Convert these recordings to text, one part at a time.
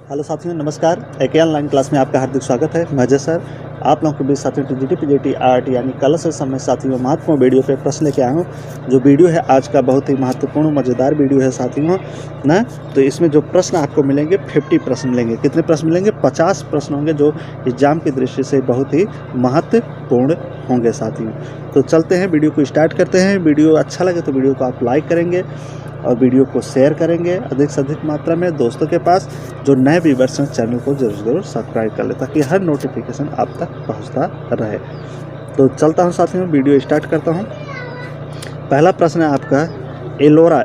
Hello साथियों, नमस्कार। एके online class में आपका हार्दिक स्वागत है। मैं अजय सर आप लोगों के बीच साथियों टीजीटी पीजीटी आर्ट यानी कला से समय साथियों महत्वपूर्ण वीडियो पे प्रश्न लेके आया हूँ। जो वीडियो है आज का बहुत ही महत्वपूर्ण मज़ेदार वीडियो है साथियों ना। तो इसमें जो प्रश्न आपको मिलेंगे 50 प्रश्न मिलेंगे। कितने प्रश्न मिलेंगे? 50 प्रश्न होंगे जो एग्जाम की दृष्टि से बहुत ही महत्वपूर्ण होंगे साथियों। तो चलते हैं, वीडियो को स्टार्ट करते हैं। वीडियो अच्छा लगे तो वीडियो को आप लाइक करेंगे और वीडियो को शेयर करेंगे अधिक से अधिक मात्रा में दोस्तों के पास। जो नए व्यूअर्स हैं चैनल को जरूर सब्सक्राइब कर ले ताकि हर नोटिफिकेशन आप तक पहुंचता रहे। तो चलता हूं साथियों, वीडियो स्टार्ट करता हूं। पहला प्रश्न है आपका,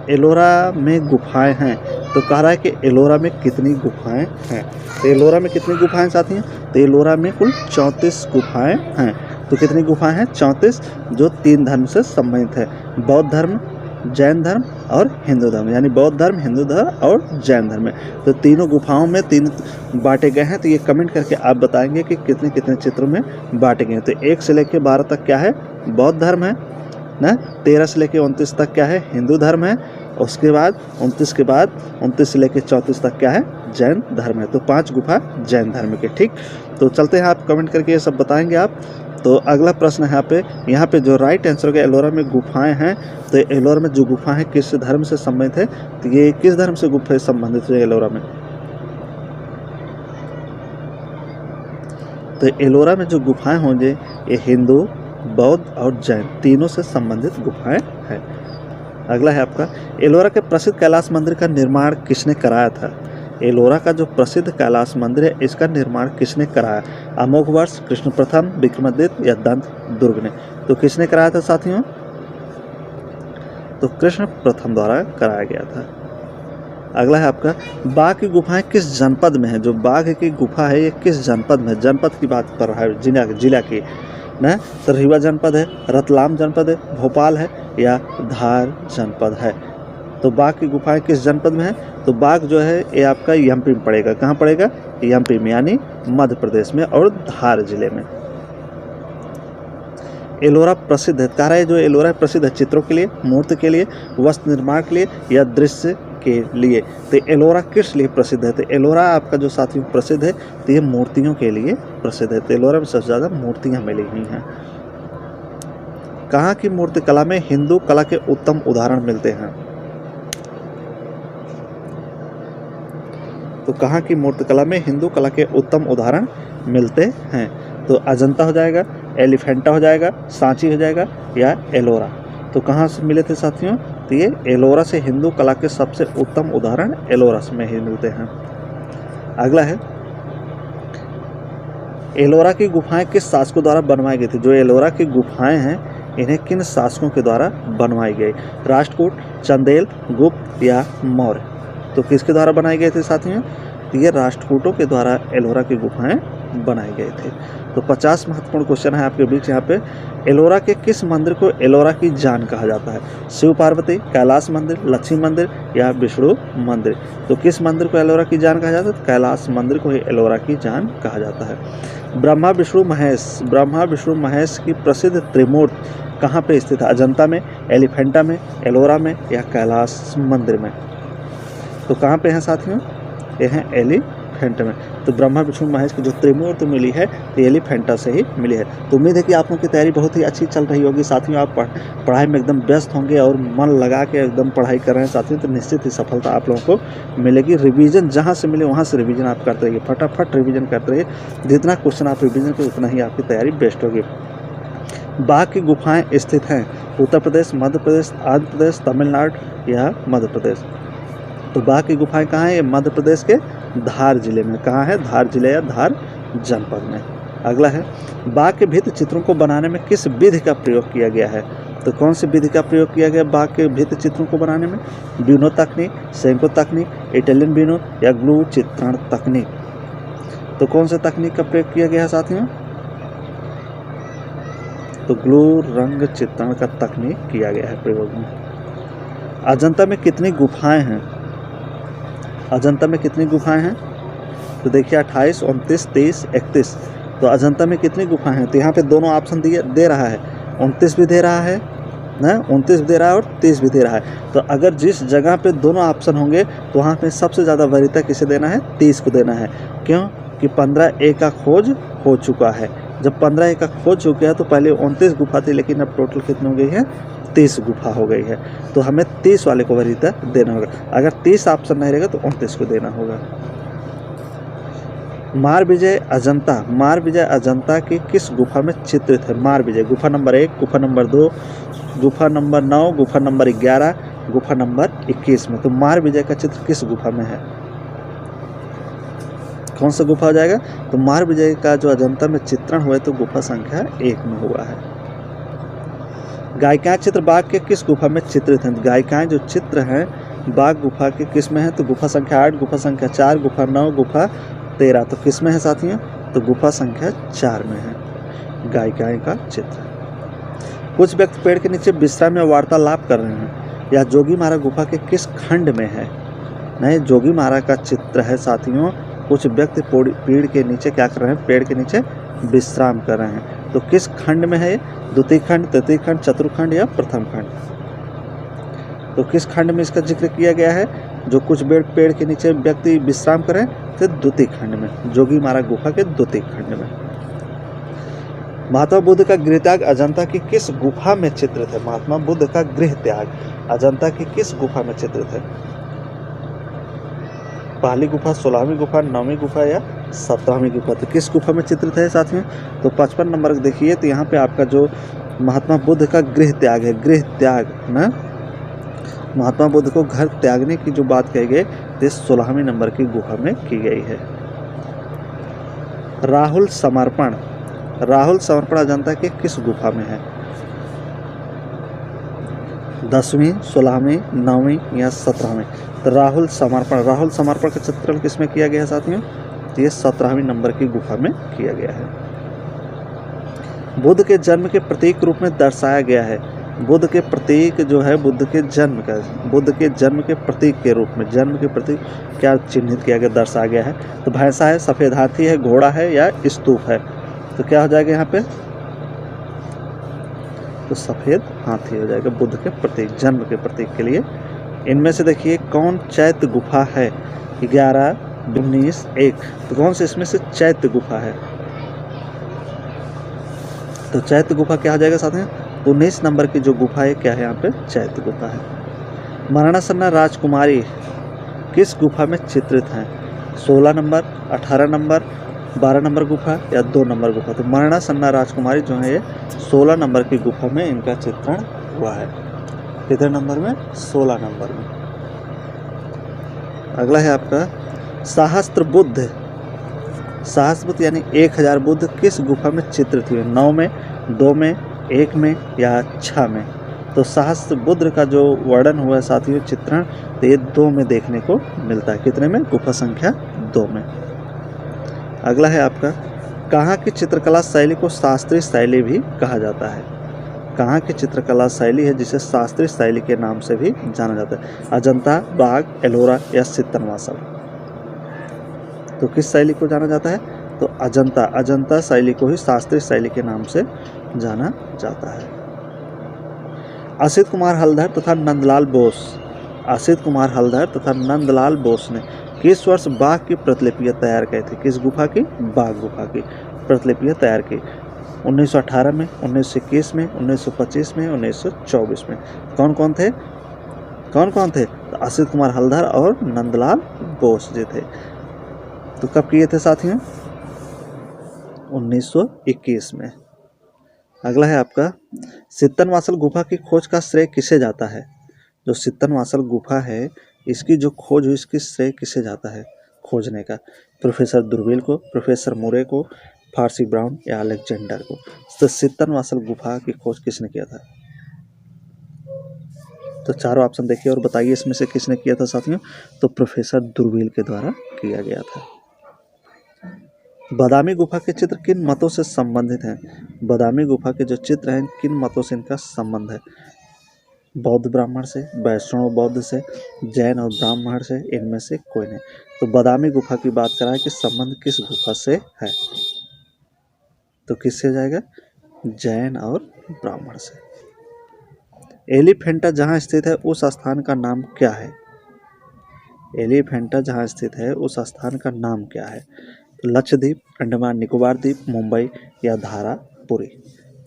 एलोरा में गुफाएं हैं। तो कह रहा है कि एलोरा में कितनी गुफाएं हैं। तो एलोरा में कितनी गुफाएं साथियों? तो एलोरा में कुल 34 गुफाएं हैं। तो कितनी गुफाएं हैं? 34, जो 3 धर्म से संबंधित है, बौद्ध धर्म, जैन धर्म और हिंदू धर्म। यानी बौद्ध धर्म, हिंदू धर्म और जैन धर्म में। तो तीनों गुफाओं में 3 बांटे गए हैं। तो ये कमेंट करके आप बताएंगे कि कितने कितने चित्रों में बांटे गए हैं। तो 1 से लेकर 12 तक क्या है? बौद्ध धर्म है ना। 13 से लेकर 29 तक क्या है? हिंदू धर्म है। उसके बाद 29 से लेकर 34 तक क्या है? जैन धर्म है। तो 5 गुफा जैन धर्म के। ठीक, तो चलते हैं, आप कमेंट करके ये सब बताएंगे आप। तो अगला प्रश्न है यहाँ पे जो राइट आंसर होगा, एलोरा में गुफाएं हैं। तो एलोरा में जो गुफा है किस धर्म से संबंधित है? तो ये किस धर्म से गुफा संबंधित है एलोरा में? तो एलोरा में जो गुफाएं होंगे ये हिंदू, बौद्ध और जैन तीनों से संबंधित गुफाएं हैं। अगला है आपका, एलोरा के प्रसिद्ध कैलाश मंदिर का निर्माण किसने कराया था? एलोरा का जो प्रसिद्ध कैलाश मंदिर है इसका निर्माण किसने कराया? अमोघवर्ष, कृष्ण प्रथम, विक्रमादित्य या दंत दुर्ग ने? तो किसने कराया था साथियों? तो कृष्ण प्रथम द्वारा कराया गया था। अगला है आपका, बाघ की गुफाएं किस जनपद में है? जो बाघ की गुफा है ये किस जनपद में? जनपद की बात कर रहा है, जिला की ना। तो रीवा जनपद है, रतलाम जनपद है, भोपाल है या धार जनपद है? तो बाघ की गुफाएं किस जनपद में है? तो बाघ जो है ये आपका एमपी में पड़ेगा। कहाँ पड़ेगा? एमपी में, यानी मध्य प्रदेश में और धार जिले में। एलोरा प्रसिद्ध है, कह रहा है जो एलोरा प्रसिद्ध है चित्रों के लिए, मूर्ति के लिए, वस्त्र निर्माण के लिए या दृश्य के लिए? तो एलोरा किस लिए प्रसिद्ध है? तो एलोरा आपका जो साथियों प्रसिद्ध है तो ये मूर्तियों के लिए प्रसिद्ध है। तो एलोरा में सबसे ज़्यादा मूर्तियाँ मिली हुई हैं। कहाँ की मूर्ति कला में हिंदू कला के उत्तम उदाहरण मिलते हैं? तो कहाँ की मूर्तिकला में हिंदू कला के उत्तम उदाहरण मिलते हैं? तो अजंता हो जाएगा, एलिफेंटा हो जाएगा, सांची हो जाएगा या एलोरा? तो कहाँ से मिले थे साथियों? तो ये एलोरा से हिंदू कला के सबसे उत्तम उदाहरण एलोरा में ही मिलते हैं। अगला है, एलोरा की गुफाएं किस शासकों द्वारा बनवाई गई थी? जो एलोरा की गुफाएं हैं इन्हें किन शासकों के द्वारा बनवाई गई? राष्ट्रकूट, चंदेल, गुप्त या मौर्य? तो किसके द्वारा बनाए गए थे साथियों? तो ये राष्ट्रकूटों के द्वारा एलोरा की गुफाएं बनाए गए थे। तो 50 महत्वपूर्ण क्वेश्चन है आपके बीच यहाँ पे। एलोरा के किस मंदिर को एलोरा की जान कहा जाता है? शिव पार्वती, कैलाश मंदिर, लक्ष्मी मंदिर या विष्णु मंदिर? तो किस मंदिर को एलोरा की जान कहा जाता है? कैलाश मंदिर को ही एलोरा की जान कहा जाता है। ब्रह्मा विष्णु महेश की प्रसिद्ध त्रिमूर्ति कहाँ पे स्थित है? अजंता में, एलिफेंटा में, एलोरा में या कैलाश मंदिर में? तो कहाँ पे हैं साथियों? ये हैं एलिफेंट में। तो ब्रह्मा विष्णु महेश की जो त्रिमूर्ति मिली है तो एलिफेंटा से ही मिली है। तो उम्मीद है कि आप लोगों की तैयारी बहुत ही अच्छी चल रही होगी साथियों। आप पढ़ाई में एकदम व्यस्त होंगे और मन लगा के एकदम पढ़ाई कर रहे हैं साथियों, तो निश्चित ही सफलता आप लोगों को मिलेगी। रिवीजन जहाँ से मिले वहाँ से रिवीजन आप करते रहिए, फटाफट रिवीजन करते रहिए। जितना क्वेश्चन आप रिवीजन करें उतना ही आपकी तैयारी बेस्ट होगी। बाघ की गुफाएँ स्थित हैं उत्तर प्रदेश, मध्य प्रदेश, आंध्र प्रदेश, तमिलनाडु या मध्य प्रदेश? तो बाघ की गुफाएं कहाँ है? ये मध्य प्रदेश के धार जिले में। कहाँ है? धार जिले या धार जनपद में। अगला है, बाघ के भित्ति चित्रों को बनाने में किस विधि का प्रयोग किया गया है? तो कौन सी विधि का प्रयोग किया गया बाघ के भित्ति चित्रों को बनाने में? ब्यूनो तकनीक, सेंको तकनीक, इटालियन ब्यूनो या ग्लू चित्रण तकनीक? तो कौन सा तकनीक का प्रयोग किया गया है साथियों? तो ग्लू रंग चित्रण का तकनीक किया गया है प्रयोग में। अजंता में कितनी गुफाएं हैं? अजंता में कितनी गुफाएं हैं? तो देखिए 28, 29, 30, 31। तो अजंता में कितनी गुफाएं हैं? तो यहाँ पे दोनों ऑप्शन दे रहा है, 29 भी दे रहा है ना 29 भी दे रहा है और 30 भी दे रहा है। तो अगर जिस जगह पे दोनों ऑप्शन होंगे तो वहाँ पे सबसे ज़्यादा वरीयता किसे देना है, 30 को देना है। क्यों कि 15A का खोज हो चुका है। जब 15A का खोज हो गया तो पहले 29 गुफा थी, लेकिन अब टोटल कितनी हो गई है, 30 गुफा हो गई है। तो हमें 30 वाले को वरीयता देना होगा। अगर 30 ऑप्शन नहीं रहेगा तो 29 को देना होगा। मारविजय अजंता की किस गुफा में चित्रित है? मारविजय गुफा नंबर 1, गुफा नंबर 2, गुफा नंबर 9, गुफा नंबर 11, गुफा नंबर 21 में। तो मारविजय का चित्र किस गुफा में है? कौन सा गुफा हो जाएगा? तो मारविजय का जो अजंता में चित्रण हुआ है तो गुफा संख्या 1 में हुआ है। गायिकाएं चित्र बाघ के किस गुफा में चित्रित हैं? गायिकाएं जो चित्र हैं बाघ गुफा के किस में है? तो गुफा संख्या 8, गुफा संख्या 4, गुफा 9, गुफा 13। तो किस में है साथियों? तो गुफा संख्या 4 में है गायिकाएं का चित्र। कुछ व्यक्ति पेड़ के नीचे विश्राम या वार्तालाप कर रहे हैं, या जोगी मारा गुफा के किस खंड में है? नहीं, जोगी मारा का चित्र है साथियों। कुछ व्यक्ति पेड़ के नीचे क्या कर रहे हैं? पेड़ के नीचे विश्राम कर रहे हैं। तो किस खंड में है ये? द्वितीय खंड, तृतीय खंड, चतुर्थ या प्रथम खंड? तो किस खंड में इसका जिक्र किया गया है? जो कुछ पेड़ के नीचे व्यक्ति विश्राम करें तो द्वितीय खंड में, जोगी मारा गुफा के द्वितीय खंड में। महात्मा बुद्ध का गृह त्याग अजंता की किस गुफा में चित्रित है? महात्मा बुद्ध का गृह त्याग अजंता की किस गुफा में चित्रित है? पहली गुफा, 16वीं गुफा, 9वीं गुफा या 17वीं गुफा? तो किस गुफा में चित्रित है साथियों? तो 55 नंबर देखिए, तो यहाँ पे आपका जो महात्मा बुद्ध का गृह त्याग है, गृह त्याग ना, महात्मा बुद्ध को घर त्यागने की जो बात कही गई तो 16वीं नंबर की गुफा में की गई है। राहुल समर्पण अजंता के किस गुफा में है? 10वीं, 16वीं, 9वीं या 17वीं? तो राहुल समर्पण का चित्रण किसमें किया गया है साथियों? तो ये 17वीं नंबर की गुफा में किया गया है। बुद्ध के जन्म के प्रतीक रूप में दर्शाया गया है। बुद्ध के प्रतीक जो है, बुद्ध के जन्म के प्रतीक के रूप में, जन्म के प्रतीक क्या चिन्हित किया गया, दर्शाया गया है? तो भैंसा है, सफेद हाथी है, घोड़ा है या स्तूप है? तो क्या हो जाएगा यहाँ पे? तो सफेद हाथी हो जाएगा बुद्ध के प्रतीक, जन्म के प्रतीक के लिए। इनमें से देखिए कौन चैत्य गुफा है? 11, 19, 1। तो कौन से इसमें से चैत्य गुफा है? तो चैत्य गुफा क्या हो जाएगा साथ में? 19 नंबर की जो गुफा है क्या है यहाँ पे? चैत्य गुफा है। मरणासन्न राजकुमारी किस गुफा में चित्रित हैं? 16 नंबर, 18 नंबर, 12 नंबर गुफा या 2 नंबर गुफा? तो मरणासन्न राजकुमारी जो है ये 16 नंबर की गुफा में इनका चित्रण हुआ है। कितने नंबर में? 16 नंबर में। अगला है आपका सहस्त्र बुद्ध यानी 1000 बुद्ध किस गुफा में चित्रित हुए? 9 में, 2 में, 1 में या 6 में? तो सहस्त्र बुद्ध का जो वर्णन हुआ है साथियों, चित्रण, तो ये 2 में देखने को मिलता है। कितने में? गुफा संख्या 2 में। अगला है आपका कहाँ की चित्रकला शैली को शास्त्रीय शैली भी कहा जाता है? कहाँ की चित्रकला शैली है जिसे शास्त्रीय शैली के नाम से भी जाना जाता है? अजंता, बाघ, एलोरा या सित्तनवासल? तो किस शैली को जाना जाता है? तो अजंता शैली को ही शास्त्रीय शैली के नाम से जाना जाता है। असित कुमार हलधर तथा नंदलाल बोस ने किस वर्ष बाघ की प्रतिलिपियां तैयार की थी? किस गुफा की? बाघ गुफा की प्रतिलिपियां तैयार की। 1918 में, 1921 में, 1925 में, 1924 में। कौन कौन थे? तो असित कुमार हलधर और नंदलाल बोस जी थे। तो कब किए थे साथियों? 1921 में। अगला है आपका सित्तनवासल गुफा की खोज का श्रेय किसे जाता है? जो सित्तनवासल गुफा है इसकी जो खोज हुई, इसकी श्रेय किसे जाता है खोजने का? प्रोफेसर दुर्विल को, प्रोफेसर मुरे को, फारसी ब्राउन या अलेक्जेंडर को? तो सित्तनवासल गुफा की खोज किसने किया था? तो चारों ऑप्शन देखिए और बताइए इसमें से किसने किया था साथियों? तो प्रोफेसर दुर्विल के द्वारा किया गया था। बादामी गुफा के चित्र किन मतों से संबंधित हैं? बादामी गुफा के जो चित्र हैं किन मतों से इनका संबंध है? बौद्ध ब्राह्मण से, वैष्णव बौद्ध से, जैन और ब्राह्मण से? इनमें से कोई नहीं। तो बादामी गुफा की बात कराएं कि संबंध किस गुफा से है? तो किससे जाएगा? जैन और ब्राह्मण से। एलिफेंटा जहाँ स्थित है उस स्थान का नाम क्या है? एलिफेंटा जहाँ स्थित है उस स्थान का नाम क्या है? लक्षद्वीप, अंडमान निकोबार द्वीप, मुंबई या धारापुरी।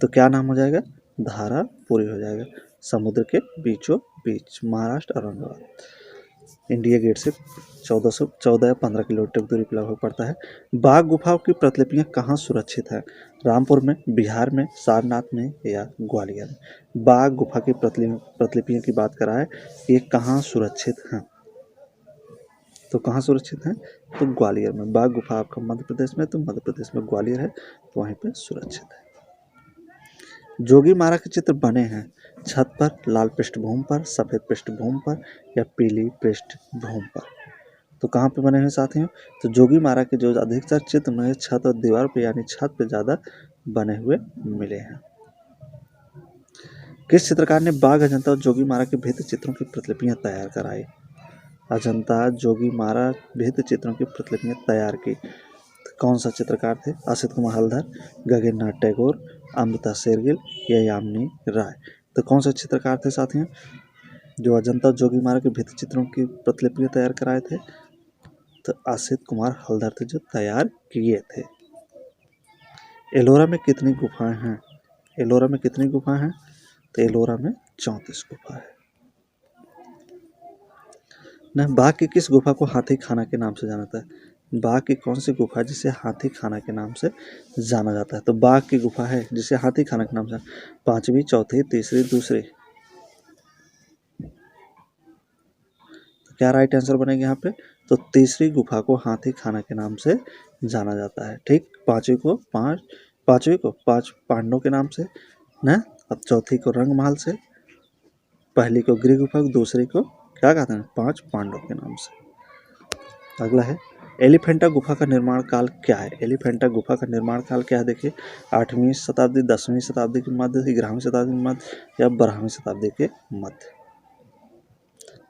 तो क्या नाम हो जाएगा? धारापुरी हो जाएगा। समुद्र के बीचों बीच, महाराष्ट्र औरंगाबाद। इंडिया गेट से 1414 या 15 किलोमीटर दूरी पर लगभग पड़ता है। बाघ गुफाओं की प्रतिलिपियां कहाँ सुरक्षित है? रामपुर में, बिहार में, सारनाथ में या ग्वालियर में? बाघ गुफा की प्रतिलिपियों की बात करा है, ये कहाँ सुरक्षित हैं? तो कहाँ सुरक्षित है? तो ग्वालियर में। बाघ गुफा आपका मध्य प्रदेश में, तो मध्य प्रदेश में ग्वालियर है, तो वहीं पे सुरक्षित है। जोगी मारा के चित्र बने हैं छत पर, लाल पृष्ठभूमि पर, सफेद पृष्ठभूमि पर या पीली पृष्ठभूमि पर? तो कहाँ पे बने हैं साथियों? तो जोगी मारा के जो अधिकतर चित्र में छत और दीवार पे यानी छत पे ज़्यादा बने हुए मिले हैं। किस चित्रकार ने बाघ, अजंता और जोगी मारा के भित्ति चित्रों की प्रतिलिपियां तैयार कराई? अजंता जोगी मारा भित्ति चित्रों की प्रतिलिपियां तैयार की। कौन सा चित्रकार थे? असित कुमार हल्दर, गगननाथ टैगोर, अमृता शेरगिल या यामिनी राय? तो कौन सा चित्रकार थे साथियों जो अजंता जोगी मारा के भित्ति चित्रों की प्रतिलिपियां तैयार कराए थे? तो असित कुमार हल्दर थे जो तैयार किए थे। एलोरा में कितनी गुफाएं हैं? एलोरा में कितनी गुफाएं हैं? तो एलोरा में 34 गुफा है। न बाघ की किस गुफा को हाथी खाना के नाम से जाना जाता है? बाघ की कौन सी गुफा है जिसे हाथी खाना के नाम से जाना जाता है? तो बाघ की गुफा है जिसे हाथी खाना के नाम से, पांचवी, चौथी, तीसरी, दूसरी? तो क्या राइट आंसर बनेगा यहाँ पे? तो तीसरी गुफा को हाथी खाना के नाम से जाना जाता है। ठीक, पांचवी को पांच पांडवों के नाम से न, अब चौथी को रंगमहल से, पहली को गृह गुफा, दूसरी को क्या कहते हैं? पांच पांडवों के नाम से। अगला है एलिफेंटा गुफा का निर्माण काल क्या है? एलिफेंटा गुफा का निर्माण काल क्या है? देखिए, 8वीं शताब्दी, 10वीं शताब्दी के मध्य, 11वीं शताब्दी के मध्य या 12वीं शताब्दी के मध्य?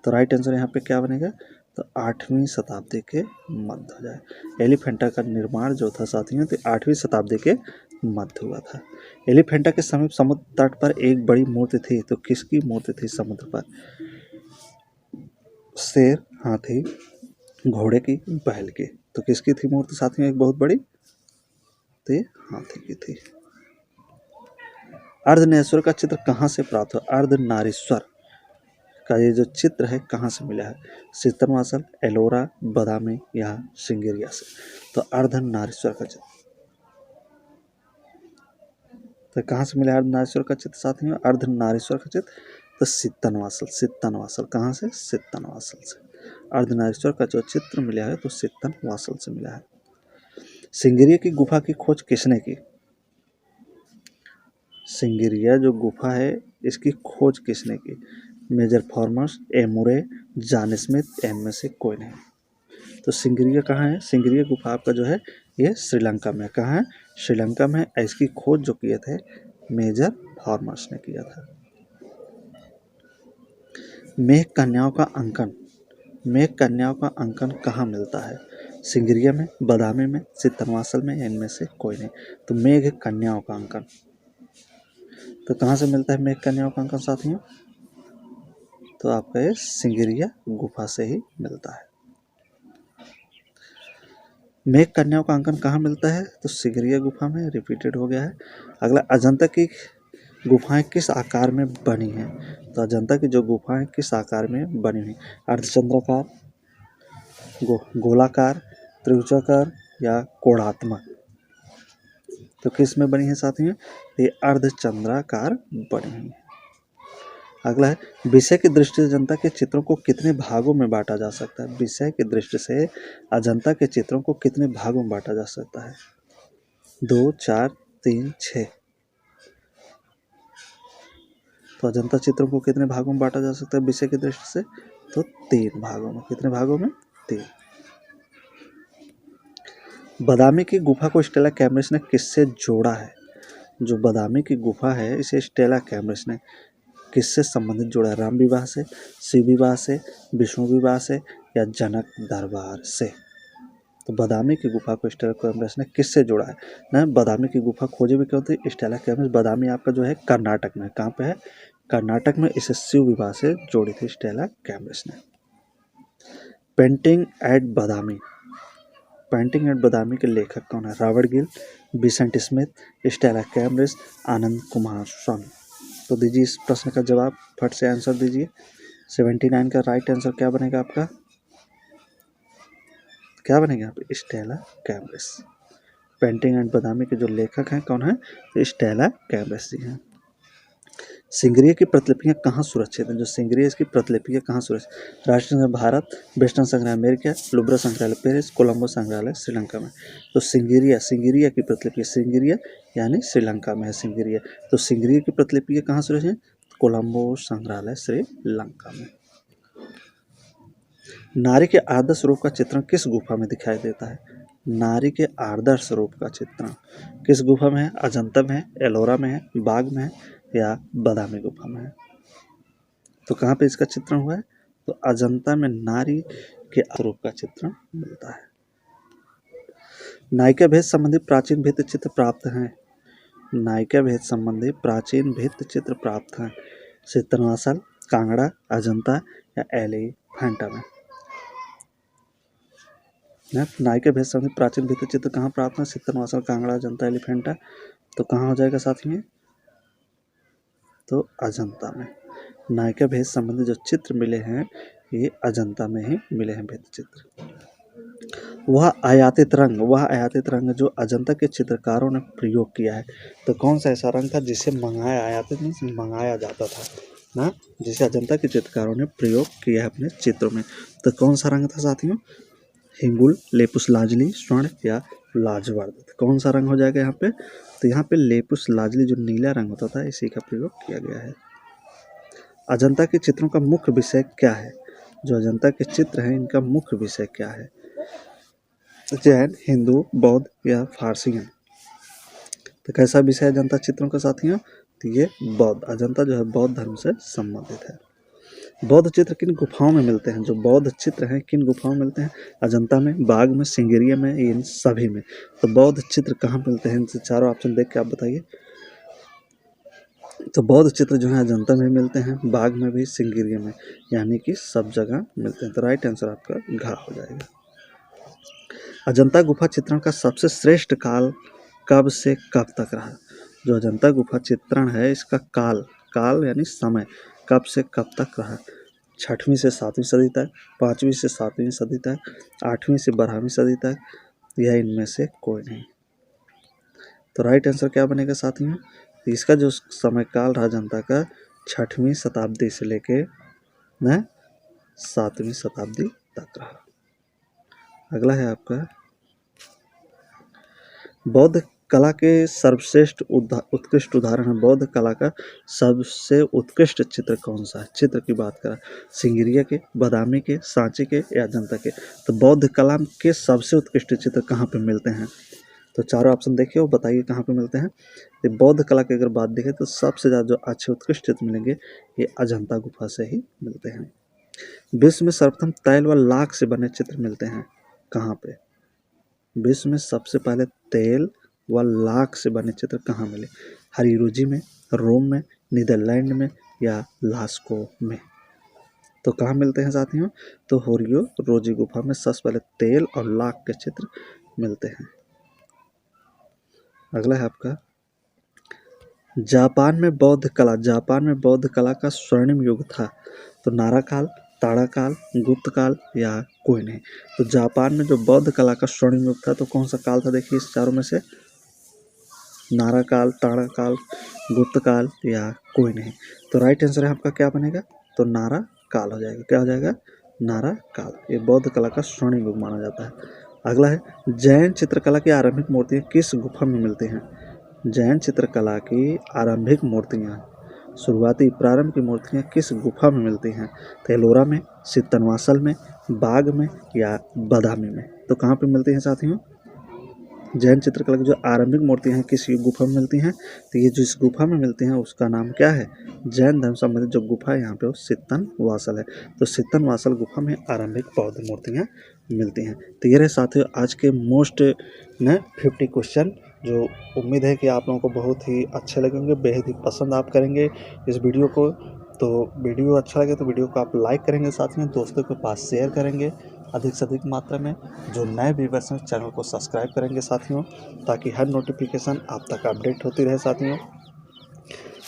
तो राइट आंसर यहाँ पे क्या बनेगा? तो 8वीं शताब्दी के मध्य हो जाए। एलिफेंटा का निर्माण जो था साथियों, तो 8वीं शताब्दी के मध्य हुआ था। एलिफेंटा के समीप समुद्र तट पर एक बड़ी मूर्ति थी, तो किसकी मूर्ति थी समुद्र पर? शेर, हाथी, घोड़े की, बैल की? तो किसकी थी मूर्ति साथियों एक बहुत बड़ी? तो हाथी की थी। अर्धनारीश्वर का चित्र कहाँ से प्राप्त हुआ? अर्धनारीश्वर का ये जो चित्र है कहाँ से मिला है? शीतलवासल, एलोरा, बादामी या सिंगेरिया से? तो अर्धनारीश्वर का चित्र तो कहाँ से मिला अर्धनारीश्वर का चित्र साथियों? अर्धनारीश्वर का चित्र तो सित्तनवासल कहाँ से? सित्तनवासल से अर्धनारीश्वर का जो चित्र मिला है तो सित्तनवासल से मिला है। सिंगेरिया की गुफा की खोज किसने की? सिंगेरिया जो गुफा है इसकी खोज किसने की? मेजर फॉर्मस, एमुरे, जॉन स्मिथ, इनमें से कोई नहीं। तो सिंगेरिया कहाँ है? सिंगेरिया गुफा आपका जो है ये श्रीलंका में। कहाँ है? श्रीलंका में। इसकी खोज जो किए थे मेजर फॉर्मस ने किया था। मेघ कन्याओं का अंकन कहाँ मिलता है? सिंगेरिया में, बादामी में, सित्तनवासल में, इनमें से कोई नहीं। तो मेघ कन्याओं का अंकन तो कहाँ से मिलता है? मेघ कन्याओं का अंकन साथियों तो आपका ये सिंगेरिया गुफा से ही मिलता है। मेघ कन्याओं का अंकन कहाँ मिलता है? तो सिंगेरिया गुफा में। रिपीटेड हो गया है। अगला, अजंता की गुफाएं किस आकार में बनी हैं? तो अजंता की जो गुफाएं किस आकार में बनी हुई? अर्धचंद्राकार, गोलाकार, त्रिभुजाकार या कोणात्मक? तो किस में बनी है साथियों? ये अर्धचंद्राकार बनी हुई है। अगला है, विषय की दृष्टि से अजंता के चित्रों को कितने भागों में बांटा जा सकता है? विषय की दृष्टि से अजंता के चित्रों को कितने भागों में बांटा जा सकता है? 2, 4, 3, 6? तो अजंता चित्रों को कितने भागों में बांटा जा सकता है विषय की दृष्टि से? तो 3 भागों में। कितने भागों में? 3। बादामी की गुफा को स्टेला कैम्ब्रिस ने किससे जोड़ा है? जो बादामी की गुफा है इसे स्टेला कैम्ब्रिस ने किससे संबंधित जोड़ा है? राम विवाह से, शिव विवाह से, विष्णु विवाह से या जनक दरबार से? तो बादामी की गुफा को स्टेला कैम्ब्रिस ने किससे जोड़ा है? ना, बादामी की गुफा खोजी भी क्यों थी? स्टेला कैम्ब्रिस बादामी आपका जो है कर्नाटक में। कहाँ पे है? कर्नाटक में इसे शिव विवाह से जोड़ी थी स्टेला कैम्ब्रिज ने। Painting at Badami, painting at Badami के लेखक कौन है? Robert Gill, Vincent Smith, Stella Cambridge, Anand Kumar Swami. तो दीजिए इस प्रश्न का जवाब, फट से आंसर दीजिए। 79 का राइट आंसर क्या बनेगा आपका? क्या बनेगा यहाँ पे? Stella Cambridge. Painting at Badami के जो लेखक हैं कौन है? तो स्टेला कैम्ब्रिज जी हैं। सिंगरिया की प्रतिलिपियां कहाँ सुरक्षित हैं? जो सिंगरिया इसकी प्रतिलिपियां कहाँ सुरक्षित? राष्ट्रीय संग्रहालय भारत, वेस्टर्न संग्रहालय अमेरिका, लुब्रा संग्रहालय पेरिस, कोलंबो संग्रहालय श्रीलंका में। तो सिंगरिया की प्रतिलिपि, सिंगरिया यानी श्रीलंका में है सिंगरिया। तो सिंगरिया की प्रतिलिपियां कहाँ सुरक्षित हैं? कोलंबो संग्रहालय श्रीलंका में। नारी के आदर्श रूप का चित्रण किस गुफा में दिखाई देता है? नारी के आदर्श रूप का चित्रण किस गुफा में है? अजंता में है, एलोरा में है, बाग में है या बादामी गुफा में है? तो कहाँ पे इसका चित्रण हुआ है? तो अजंता में नारी के रूप का चित्रण मिलता है। नायिका भेद संबंधी प्राचीन भित्ति चित्र प्राप्त हैं। नायिका भेद संबंधी प्राचीन भित्ति चित्र प्राप्त हैं सितनवासल, कांगड़ा, अजंता या एलिफेंटा में। नायिका भेद संबंधी प्राचीन भित्ति चित्र कहाँ प्राप्त हैं? सितनवासल, कांगड़ा, अजंता, एलिफेंटा। तो कहाँ हो जाएगा साथ में? तो अजंता में। नायिका भेद संबंधी जो चित्र मिले हैं ये अजंता में ही मिले हैं भित्ति चित्र। वह आयातित रंग जो अजंता के चित्रकारों ने प्रयोग किया है, तो कौन सा ऐसा रंग था जिसे मंगाया जाता था ना, जिसे अजंता के चित्रकारों ने प्रयोग किया है अपने चित्रों में? तो कौन सा रंग था साथियों? हिंगुल, लेपुस लाजली, स्वर्ण या लाजवर्द। कौन सा रंग हो जाएगा यहाँ पे? तो यहाँ पे लेपुस लाजली जो नीला रंग होता था इसी का प्रयोग किया गया है। अजंता के चित्रों का मुख्य विषय क्या है? जो अजंता के चित्र हैं इनका मुख्य विषय क्या है? जैन, हिंदू, बौद्ध या फारसी हैं? तो कैसा विषय है अजंता चित्रों का साथियों? तो ये बौद्ध, अजंता जो है बौद्ध धर्म से संबंधित है। बौद्ध चित्र किन गुफाओं में मिलते हैं? जो बौद्ध चित्र हैं किन गुफाओं में मिलते हैं? अजंता में, बाग में, सिंगरिया में, इन सभी में। तो बौद्ध चित्र कहाँ मिलते हैं? इनसे चारों ऑप्शन देख के आप बताइए। तो बौद्ध चित्र जो है अजंता में मिलते हैं, बाग में भी, सिंगरिया में, यानी कि सब जगह मिलते हैं। तो राइट आंसर आपका घ हो जाएगा। अजंता गुफा चित्रण का सबसे श्रेष्ठ काल कब से कब तक रहा? जो अजंता गुफा चित्रण है इसका काल यानी समय कब से कब तक रहा? 6वीं से 7वीं सदी तक, 5वीं से 7वीं सदी तक, 8वीं से 12वीं सदी तक, या इनमें से कोई नहीं। तो राइट आंसर क्या बनेगा साथियों? तो इसका जो समय काल रहा अजंता का 6वीं शताब्दी से लेके 7वीं शताब्दी तक रहा। अगला है आपका बौद्ध कला के सर्वश्रेष्ठ उत्कृष्ट उदाहरण है। बौद्ध कला का सबसे उत्कृष्ट चित्र कौन सा है? चित्र की बात करें, सिंगरिया के, बादामी के, सांची के या अजंता के? तो बौद्ध कला के सबसे उत्कृष्ट चित्र कहाँ पे मिलते हैं? तो चारों ऑप्शन देखिए और बताइए कहाँ पे मिलते हैं। तो बौद्ध कला की अगर बात देखें तो सबसे ज़्यादा जो अच्छे उत्कृष्ट चित्र मिलेंगे ये अजंता गुफा से ही मिलते हैं। विश्व में सर्वप्रथम तैल व लाख से बने चित्र मिलते हैं कहाँ पे? विश्व में सबसे पहले तेल व लाख से बने चित्र कहाँ मिले? हरिरुचि में, रोम में, नीदरलैंड में या लास्को में? तो कहाँ मिलते हैं साथियों? तो होरियो रोजी गुफा में सबसे पहले तेल और लाख के चित्र मिलते हैं। अगला है आपका जापान में बौद्ध कला का स्वर्णिम युग था। तो नारा काल, ताड़ा काल, गुप्त काल या कोई नहीं? तो जापान में जो बौद्ध कला का स्वर्णिम युग था तो कौन सा काल था? देखिए इस चारों में से नारा काल, ताड़ा काल, गुप्त काल या कोई नहीं? तो राइट आंसर है आपका क्या बनेगा? तो नारा काल हो जाएगा। क्या हो जाएगा? नारा काल। ये बौद्ध कला का स्वर्णिम युग माना जाता है। अगला है जैन चित्रकला की आरंभिक मूर्तियाँ किस गुफा में मिलती हैं? जैन चित्रकला की आरंभिक मूर्तियाँ, शुरुआती प्रारंभ की मूर्तियाँ किस गुफा में मिलती हैं? तो एलोरा में, सितनवासल में, बाग में या बादामी में? तो कहाँ पे मिलती हैं साथियों? जैन चित्रकला की जो आरंभिक मूर्तियाँ हैं किस गुफा में मिलती हैं? तो ये जो इस गुफा में मिलती हैं उसका नाम क्या है? जैन धर्म संबंधित जो गुफा है यहाँ पे वो सितनवासल है। तो सितनवासल गुफा में आरंभिक बौद्ध मूर्तियाँ मिलती हैं। तो ये रहे साथियों आज के मोस्ट 50 क्वेश्चन जो उम्मीद है कि आप लोगों को बहुत ही अच्छे लगेंगे, बेहद ही पसंद आप करेंगे इस वीडियो को। तो वीडियो अच्छा लगे तो वीडियो को आप लाइक करेंगे, साथ में दोस्तों के पास शेयर करेंगे अधिक से अधिक मात्रा में। जो नए व्यूअर्स हैं चैनल को सब्सक्राइब करेंगे साथियों, ताकि हर नोटिफिकेशन आप तक अपडेट होती रहे साथियों।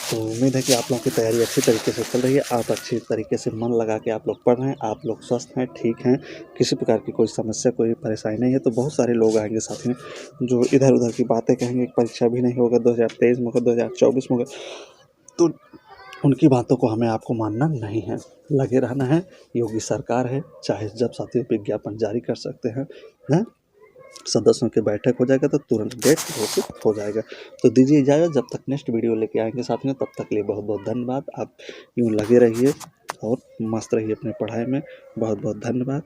तो उम्मीद है कि आप लोगों की तैयारी अच्छी तरीके से चल रही है, आप अच्छी तरीके से मन लगा के आप लोग पढ़ रहे हैं, आप लोग स्वस्थ हैं, ठीक हैं, किसी प्रकार की कोई समस्या कोई परेशानी नहीं है। तो बहुत सारे लोग आएंगे साथियों जो इधर उधर की बातें कहेंगे, परीक्षा भी नहीं होगा 2023 में होगा, 2024 में होगा, तो उनकी बातों को हमें आपको मानना नहीं है, लगे रहना है। योगी सरकार है, चाहे जब साथियों विज्ञापन जारी कर सकते हैं। सदस्यों की बैठक हो जाएगा तो तुरंत डेट घोषित हो जाएगा। तो दीजिए इजाज़त, जब तक नेक्स्ट वीडियो लेके आएंगे साथियों, तब तक के लिए बहुत बहुत धन्यवाद। आप यूँ लगे रहिए और मस्त रहिए अपनी पढ़ाई में। बहुत बहुत धन्यवाद।